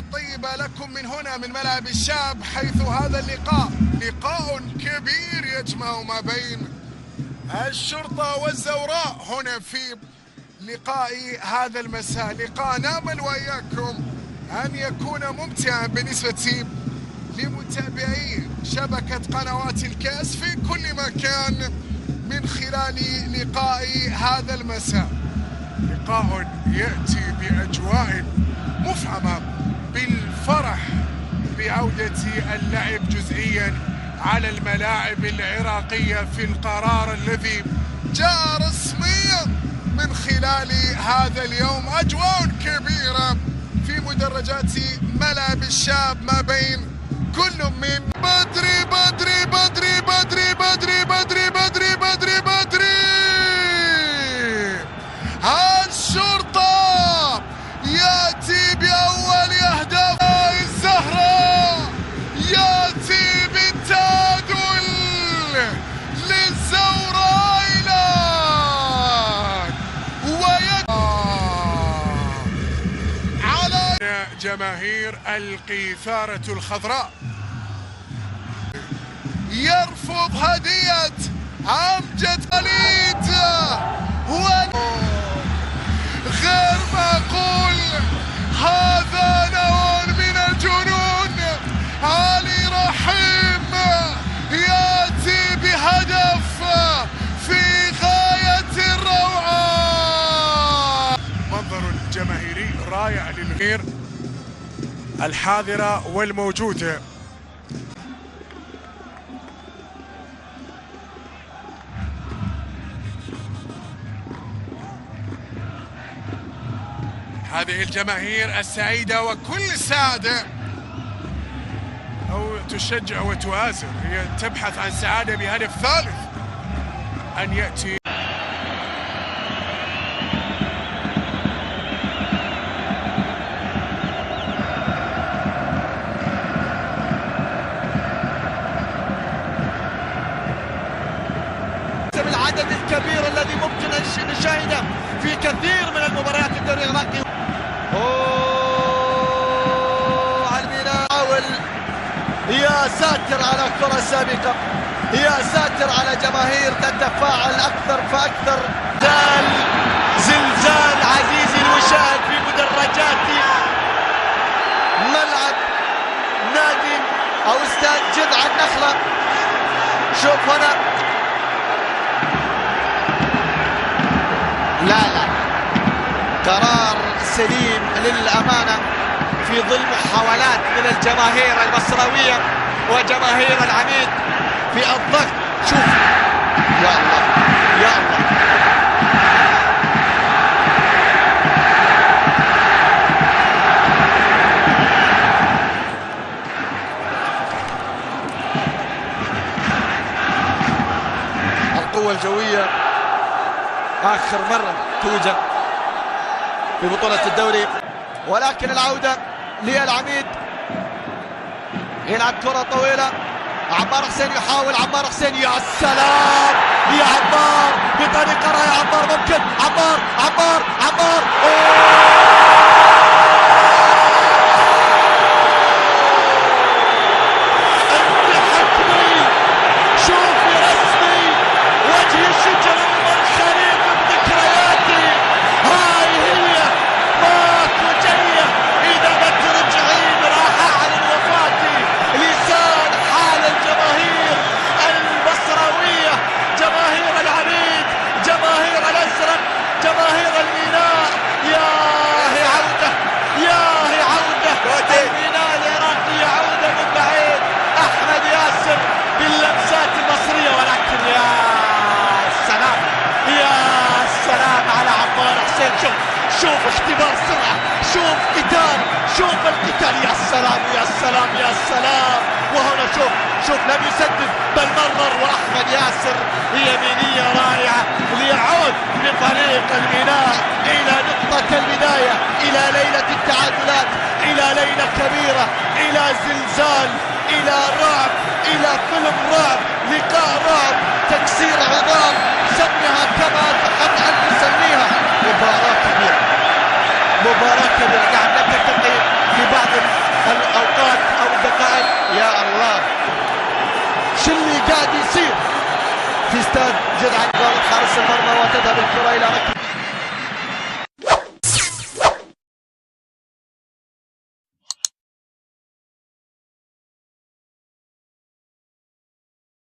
الطيبة لكم من هنا من ملعب الشاب، حيث هذا اللقاء لقاء كبير يجمع ما بين الشرطة والزوراء هنا في لقاء هذا المساء. لقاء نامل وإياكم أن يكون ممتعا بالنسبة لمتابعي شبكة قنوات الكاس في كل مكان من خلال لقاء هذا المساء. لقاء يأتي بأجواء مفعمة بالفرح بعودة اللعب جزئيا على الملاعب العراقية في القرار الذي جاء رسميا من خلال هذا اليوم. أجواء كبيرة في مدرجات ملعب الشاب ما بين كل من بدري بدري بدري بدري بدري بدري بدري بدري بدري الشرطة يأتي بأول أهداف الزهراء، يأتي بالتعادل للزوراء على جماهير القيثارة الخضراء. يرفض هدية أمجد وليد غير معقول، هذا نوع من الجنون. علي رحيم يأتي بهدف في غاية الروعة. منظر جماهيري رائع للغير الحاضرة والموجودة. هذه الجماهير السعيدة وكل السعادة، أو تشجع وتؤازر، هي تبحث عن سعادة بهدف ثالث أن يأتي. العدد الكبير الذي ممكن أن نشاهده في كثير من المباريات الدوري العراقي. الميناء حاول، يا ساتر على كرة سابقة، يا ساتر على جماهير تتفاعل أكثر فأكثر. زلزال عزيزي المشاهد في مدرجات ملعب نادي أو استاد جذع النخلة. شوف هنا، لا قرار سليم للأمانة في ظل محاولات من الجماهير المصراوية وجماهير العميد في الضغط. شوف يا الله يا الله، القوة الجوية آخر مرة توجد في بطولة الدوري، ولكن العودة للعميد. يلعب كرة طويلة، عمار حسين يحاول، عمار حسين، يا سلام يا عمار بطريقة رائعة. عمار ممكن، عمار انت حكمي، شوفي رسمي وجه الشجرة والخريف بذكرياتي. هاي هي ماكو جاية إذا ما ترجعين راح أعلن وفاتي. لسان حال الجماهير البصراوية، جماهير العميد، جماهير الأزرق، جماهير الميناء. ياهي عودة، ياهي عودة، الميناء العراقي عودة من بعيد. أحمد ياسر باللمسات المصرية، ولكن يا سلام يا سلام على عمار حسين. شوف اختبار سرعة، شوف قتال، شوف القتال، يا سلام يا سلام يا سلام. وهنا شوف لم يسدد بل مرر، وأحمد ياسر يمينية رائعة ليعود بفريق الميناء إلى نقطة البداية، إلى ليلة التعادلات، إلى ليلة كبيرة، إلى زلزال، إلى رعب، إلى فيلم رعب، لقاء رعب، تكسير عظام، سميها كما تحب أن تسميها. مباراة كبيرة، مباراة كبيرة. نعم لم تنتهي في بعض قاعد يصير في استاد جدعان. حارس المرمى وتذهب الكرة إلى